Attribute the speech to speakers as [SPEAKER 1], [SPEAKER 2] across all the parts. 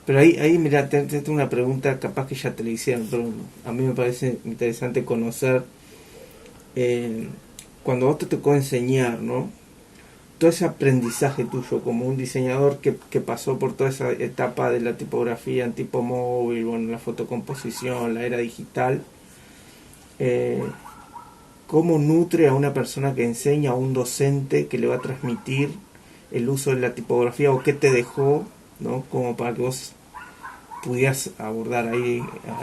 [SPEAKER 1] Pero ahí mira, tengo una pregunta, capaz que ya te la hicieron, pero a mí me parece interesante conocer, eh, cuando vos te tocó enseñar, ¿no? Todo ese aprendizaje tuyo como un diseñador que pasó por toda esa etapa de la tipografía en tipo móvil, bueno, la fotocomposición, la era digital, eh, ¿cómo nutre a una persona que enseña, a un docente que le va a transmitir el uso de la tipografía, o qué te dejó, ¿no? Como para que vos pudieras abordar ahí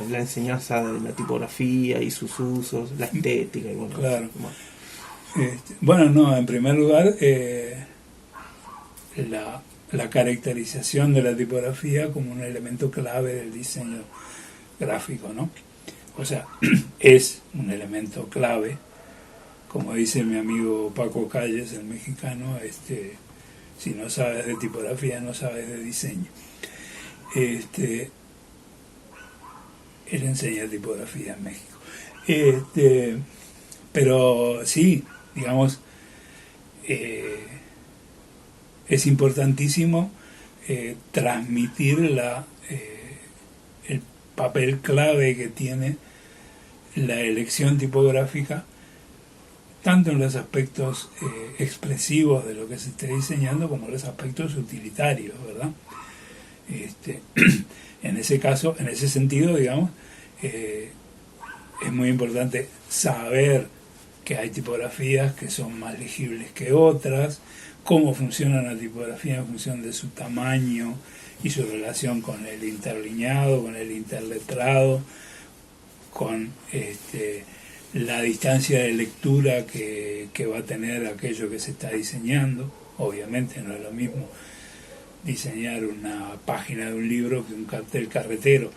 [SPEAKER 1] la enseñanza de la tipografía y sus usos, la estética y bueno,
[SPEAKER 2] Claro.
[SPEAKER 1] bueno.
[SPEAKER 2] Bueno, no, en primer lugar, la caracterización de la tipografía como un elemento clave del diseño gráfico, ¿no? O sea, es un elemento clave, como dice mi amigo Paco Calles, el mexicano, si no sabes de tipografía, no sabes de diseño. Él enseña tipografía en México. Pero sí, digamos, es importantísimo transmitir el papel clave que tiene la elección tipográfica, tanto en los aspectos expresivos de lo que se esté diseñando como en los aspectos utilitarios, ¿verdad? En ese caso, en ese sentido, digamos, es muy importante saber que hay tipografías que son más legibles que otras, cómo funciona la tipografía en función de su tamaño y su relación con el interlineado, con el interletrado, con la distancia de lectura que va a tener aquello que se está diseñando. Obviamente no es lo mismo diseñar una página de un libro que un cartel carretero.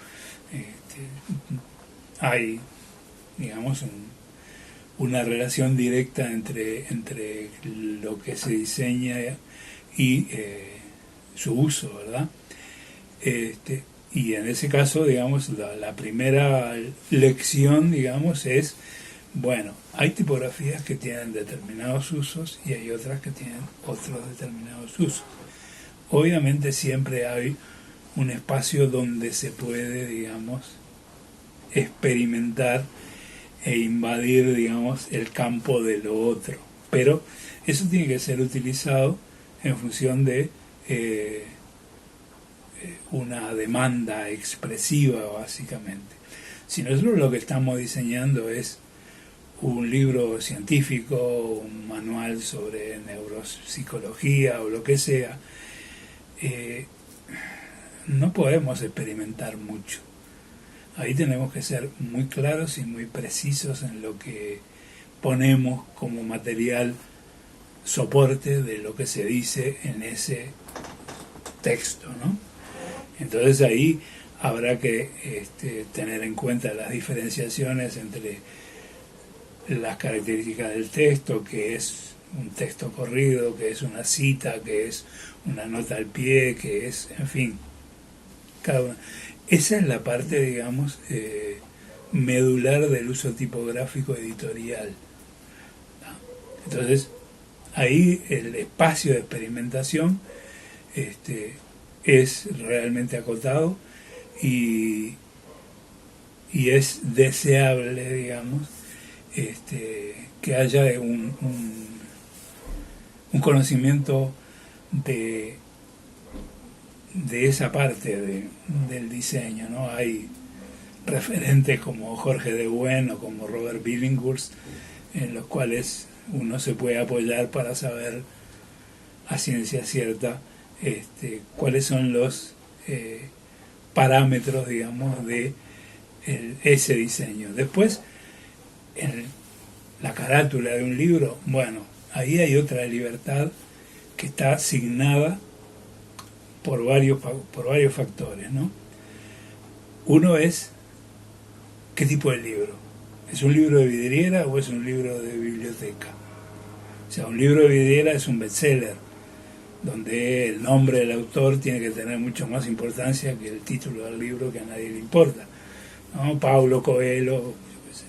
[SPEAKER 2] Hay, digamos, una relación directa entre lo que se diseña y su uso, ¿verdad? Y en ese caso, digamos, la primera lección, digamos, es, bueno, hay tipografías que tienen determinados usos y hay otras que tienen otros determinados usos. Obviamente siempre hay un espacio donde se puede, digamos, experimentar e invadir, digamos, el campo de lo otro. Pero eso tiene que ser utilizado en función de una demanda expresiva, básicamente. Si nosotros lo que estamos diseñando es un libro científico, un manual sobre neuropsicología o lo que sea, no podemos experimentar mucho. Ahí tenemos que ser muy claros y muy precisos en lo que ponemos como material soporte de lo que se dice en ese texto, ¿no? Entonces ahí habrá que tener en cuenta las diferenciaciones entre las características del texto, que es un texto corrido, que es una cita, que es una nota al pie, que es, en fin, cada una. Esa es la parte, digamos, medular del uso tipográfico editorial. Entonces, ahí el espacio de experimentación es realmente acotado y es deseable, digamos, que haya un conocimiento de esa parte del diseño, ¿no? Hay referentes como Jorge de Bueno, como Robert Billinghurst, en los cuales uno se puede apoyar para saber a ciencia cierta cuáles son los parámetros, digamos, de ese diseño. Después, en la carátula de un libro, bueno, ahí hay otra libertad que está asignada por varios factores, ¿no? Uno es qué tipo de libro. ¿Es un libro de vidriera o es un libro de biblioteca? O sea, un libro de vidriera es un bestseller, donde el nombre del autor tiene que tener mucho más importancia que el título del libro, que a nadie le importa, ¿no? Paulo Coelho, yo qué sé,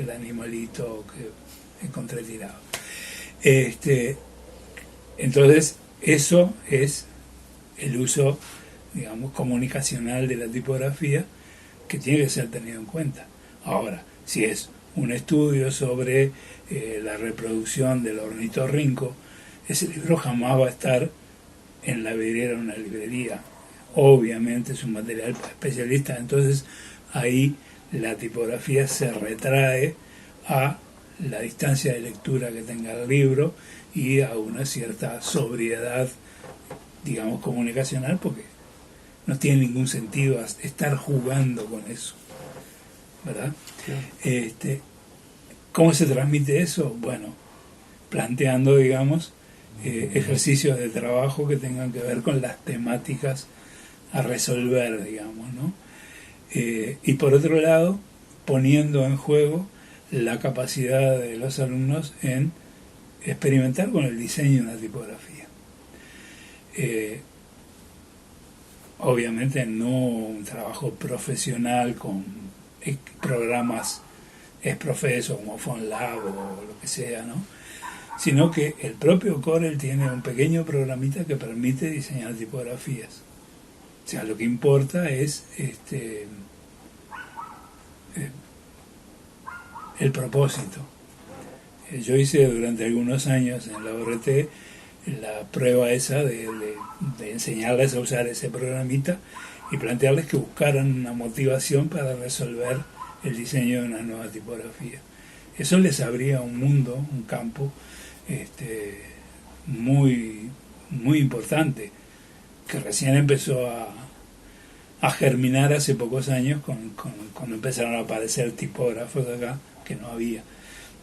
[SPEAKER 2] el animalito que encontré tirado. Entonces, eso es el uso digamos, comunicacional de la tipografía que tiene que ser tenido en cuenta. Ahora, si es un estudio sobre la reproducción del ornitorrinco, ese libro jamás va a estar en la vidriera de una librería. Obviamente es un material especialista, entonces ahí la tipografía se retrae a la distancia de lectura que tenga el libro y a una cierta sobriedad, digamos, comunicacional, porque no tiene ningún sentido estar jugando con eso, ¿verdad? Sí. ¿Cómo se transmite eso? Bueno, planteando, digamos, ejercicios de trabajo que tengan que ver con las temáticas a resolver, digamos, ¿no? Y por otro lado, poniendo en juego la capacidad de los alumnos en experimentar con el diseño de una tipografía. Obviamente no un trabajo profesional con programas exprofeso como FonLab o lo que sea, ¿no? Sino que el propio Corel tiene un pequeño programita que permite diseñar tipografías. O sea, lo que importa es el propósito. Yo hice durante algunos años en la ORT la prueba esa de enseñarles a usar ese programita y plantearles que buscaran una motivación para resolver el diseño de una nueva tipografía. Eso les abría un mundo, un campo muy, muy importante, que recién empezó a germinar hace pocos años cuando empezaron a aparecer tipógrafos acá, que no había,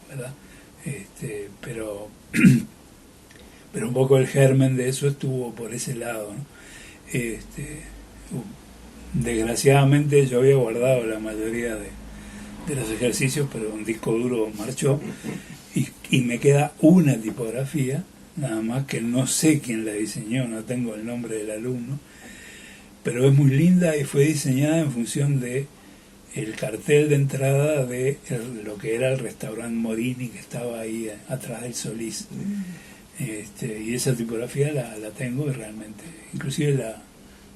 [SPEAKER 2] ¿verdad? Pero un poco el germen de eso estuvo por ese lado, ¿no? Desgraciadamente yo había guardado la mayoría de los ejercicios, pero un disco duro marchó y me queda una tipografía, nada más, que no sé quién la diseñó, no tengo el nombre del alumno, pero es muy linda y fue diseñada en función de el cartel de entrada de lo que era el restaurante Morini, que estaba ahí atrás del Solís. Y esa tipografía la tengo y realmente, inclusive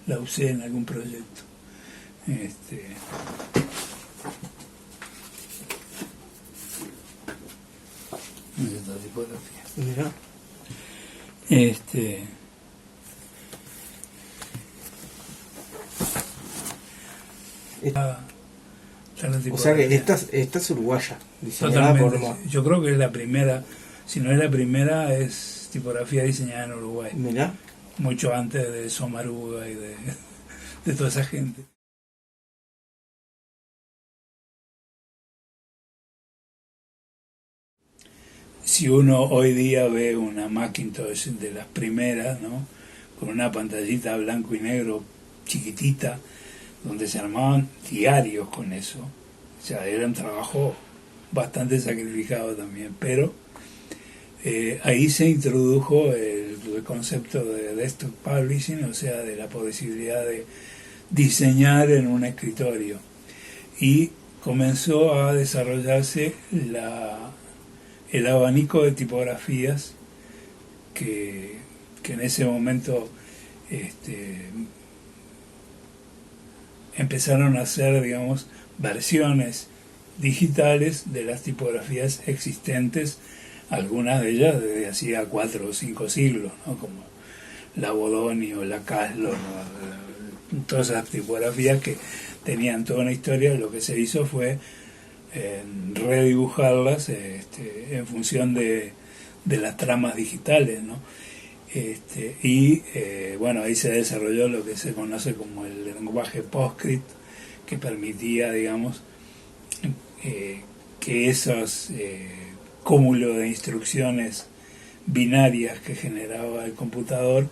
[SPEAKER 2] la usé en algún proyecto. Esta tipografía.
[SPEAKER 1] Mira. O sea que esta es uruguaya, diseñada por
[SPEAKER 2] yo creo que es la primera, si no es la primera, es tipografía diseñada en Uruguay.
[SPEAKER 1] Mirá.
[SPEAKER 2] Mucho antes de Somaruga y de toda esa gente. Si uno hoy día ve una Macintosh de las primeras, ¿no?, con una pantallita blanco y negro chiquitita, donde se armaban diarios con eso, o sea, era un trabajo bastante sacrificado también, pero ahí se introdujo el concepto de desktop publishing, o sea, de la posibilidad de diseñar en un escritorio, y comenzó a desarrollarse el abanico de tipografías que en ese momento empezaron a hacer, digamos, versiones digitales de las tipografías existentes, algunas de ellas desde hacía 4 o 5 siglos, ¿no?, como la Bodoni o la Caslon, todas esas tipografías que tenían toda una historia. Lo que se hizo fue redibujarlas en función de las tramas digitales, ¿no? Bueno, ahí se desarrolló lo que se conoce como el lenguaje PostScript, que permitía, digamos, que esos cúmulos de instrucciones binarias que generaba el computador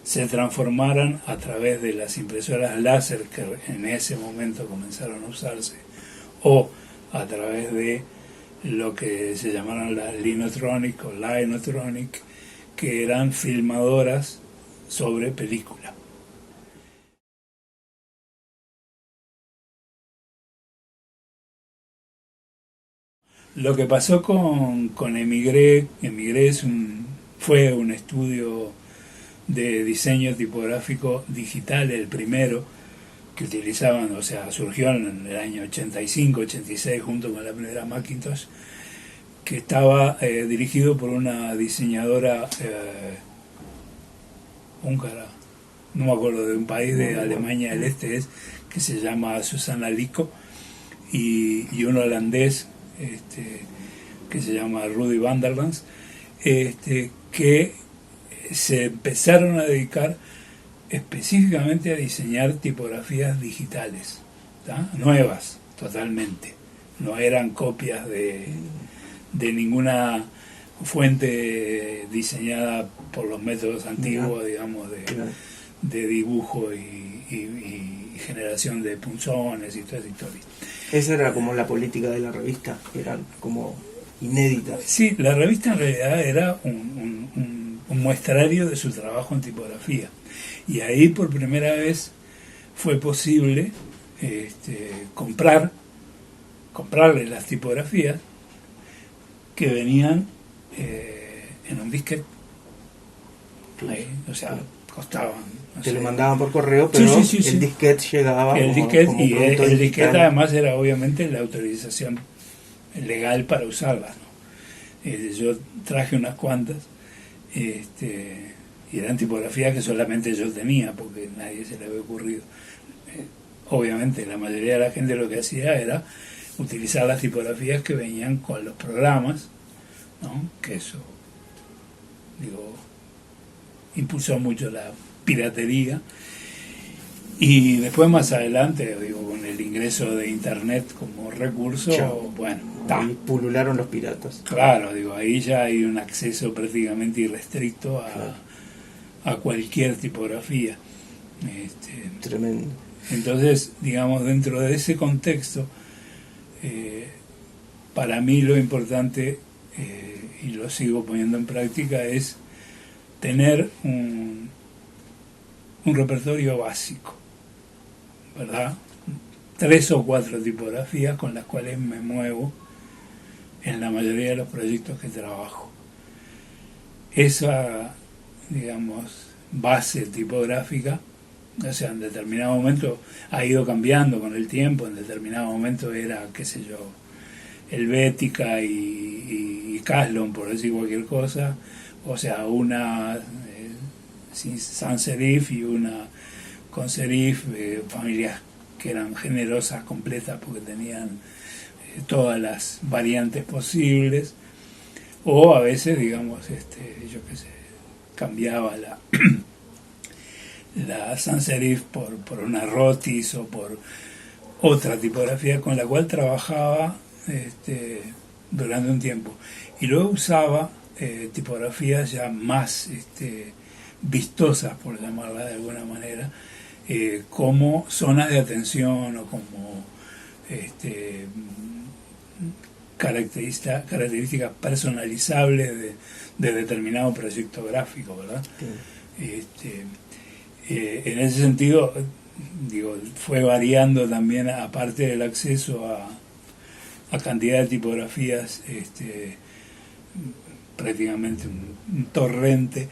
[SPEAKER 2] se transformaran a través de las impresoras láser que en ese momento comenzaron a usarse, o a través de lo que se llamaron las Linotronic o Linotronic, que eran filmadoras sobre película. Lo que pasó con Emigré fue un estudio de diseño tipográfico digital, el primero que utilizaban, o sea, surgió en el año 85, 86 junto con la primera Macintosh, que estaba dirigido por una diseñadora húngara, no me acuerdo, de un país de Alemania del Este, que se llama Susana Lico, y un holandés que se llama Rudy van der Lans, que se empezaron a dedicar específicamente a diseñar tipografías digitales, ¿tá? Nuevas totalmente, no eran copias de ninguna fuente diseñada por los métodos antiguos, digamos, de dibujo y generación de punzones y toda esa historia.
[SPEAKER 1] Esa era como la política de la revista, eran como inéditas.
[SPEAKER 2] Sí, la revista en realidad era un muestrario de su trabajo en tipografía. Y ahí por primera vez fue posible comprarle las tipografías que venían en un disquete. Ahí, o sea, costaban.
[SPEAKER 1] Te lo mandaban por correo, pero el disquete llegaba.
[SPEAKER 2] El disquete además era obviamente la autorización legal para usarlas, ¿no? Yo traje unas cuantas y eran tipografías que solamente yo tenía porque nadie se le había ocurrido. Obviamente la mayoría de la gente lo que hacía era utilizar las tipografías que venían con los programas, ¿no? Que eso, digo, impulsó mucho la piratería. Y después más adelante, digo, con el ingreso de internet como recurso, bueno,
[SPEAKER 1] ahí pulularon los piratas.
[SPEAKER 2] Claro, digo, ahí ya hay un acceso prácticamente irrestricto a cualquier tipografía.
[SPEAKER 1] Tremendo.
[SPEAKER 2] Entonces, digamos, dentro de ese contexto, para mí lo importante, y lo sigo poniendo en práctica, es tener un repertorio básico, ¿verdad? 3 o 4 tipografías con las cuales me muevo en la mayoría de los proyectos que trabajo. Esa, digamos, base tipográfica, o sea, en determinado momento ha ido cambiando con el tiempo, en determinado momento era, qué sé yo, Helvética y Caslon, por decir cualquier cosa, o sea, una sans serif y una con serif, familias que eran generosas, completas, porque tenían todas las variantes posibles, o a veces, digamos, yo qué sé, cambiaba la sans serif por una rotis o por otra tipografía con la cual trabajaba durante un tiempo, y luego usaba tipografías ya más vistosas, por llamarla de alguna manera, como zonas de atención o como características personalizables de determinado proyecto gráfico, ¿verdad? Sí. En ese sentido, digo, fue variando también, aparte del acceso a cantidad de tipografías, prácticamente un torrente.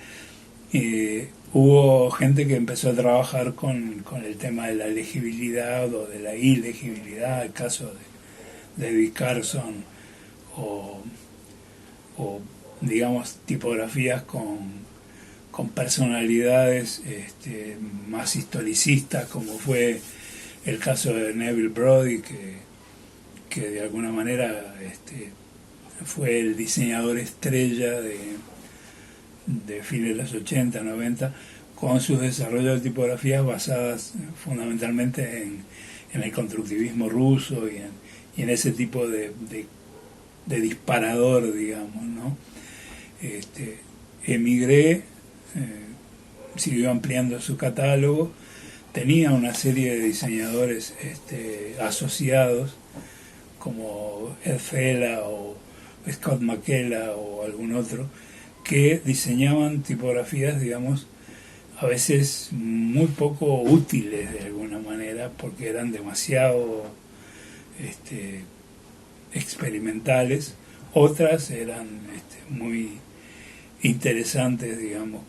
[SPEAKER 2] Hubo gente que empezó a trabajar con el tema de la legibilidad o de la ilegibilidad, el caso de David Carson, o digamos tipografías con personalidades más historicistas, como fue el caso de Neville Brody, que de alguna manera fue el diseñador estrella de fines de los 80, 90, con sus desarrollos de tipografías basadas fundamentalmente en el constructivismo ruso y en ese tipo de disparador, digamos, ¿no? Emigré, siguió ampliando su catálogo, tenía una serie de diseñadores asociados, como Ed Fela o Scott McKella o algún otro, que diseñaban tipografías, digamos, a veces muy poco útiles de alguna manera, porque eran demasiado experimentales. Otras eran muy interesantes, digamos,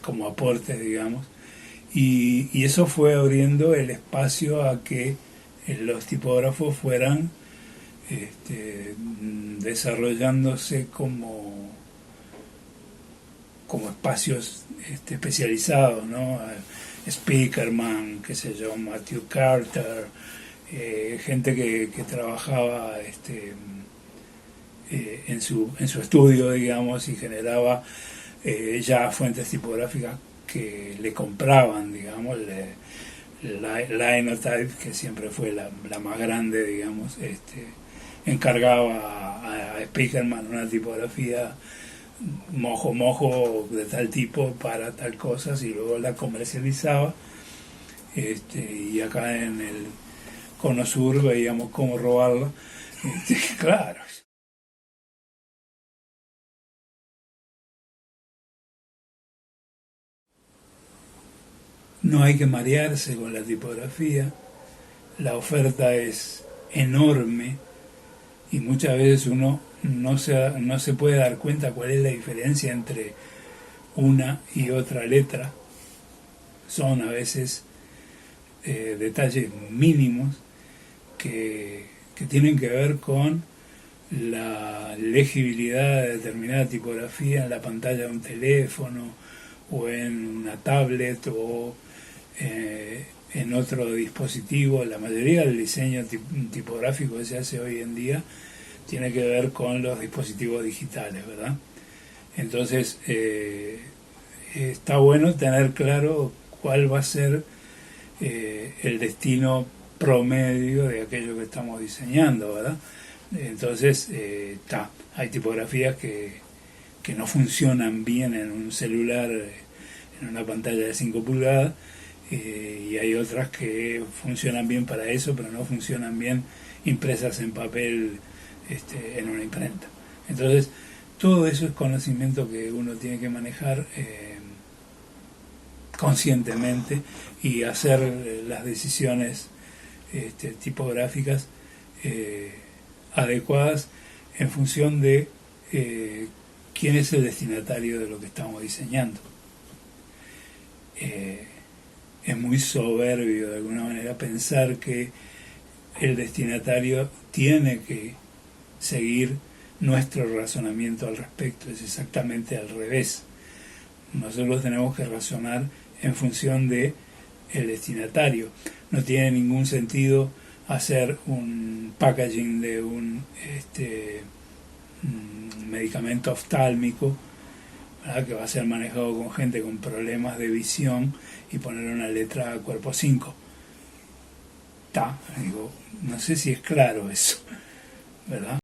[SPEAKER 2] como aportes, digamos, y eso fue abriendo el espacio a que los tipógrafos fueran desarrollándose como espacios especializados, ¿no? Speakerman, qué sé yo, Matthew Carter, gente que trabajaba en su estudio, digamos, y generaba ya fuentes tipográficas que le compraban, digamos, Linotype, que siempre fue la más grande, digamos, encargaba a Speakerman una tipografía mojo de tal tipo para tal cosa, y luego la comercializaba, y acá en el Cono Sur veíamos cómo robarla, claro. No hay que marearse con la tipografía, la oferta es enorme y muchas veces uno no se puede dar cuenta cuál es la diferencia entre una y otra letra. Son a veces detalles mínimos que tienen que ver con la legibilidad de determinada tipografía en la pantalla de un teléfono o en una tablet o en otro dispositivo. La mayoría del diseño tipográfico que se hace hoy en día tiene que ver con los dispositivos digitales, ¿verdad? Entonces está bueno tener claro cuál va a ser el destino promedio de aquello que estamos diseñando, ¿verdad? Entonces hay tipografías que no funcionan bien en un celular, en una pantalla de 5 pulgadas, y hay otras que funcionan bien para eso, pero no funcionan bien impresas en papel, en una imprenta. Entonces, todo eso es conocimiento que uno tiene que manejar conscientemente y hacer las decisiones tipográficas adecuadas en función de quién es el destinatario de lo que estamos diseñando. Es muy soberbio de alguna manera pensar que el destinatario tiene que seguir nuestro razonamiento al respecto. Es exactamente al revés. Nosotros tenemos que razonar en función de el destinatario. No tiene ningún sentido hacer un packaging de un medicamento oftálmico, ¿verdad?, que va a ser manejado con gente con problemas de visión, y poner una letra cuerpo 5. No sé si es claro eso, ¿verdad?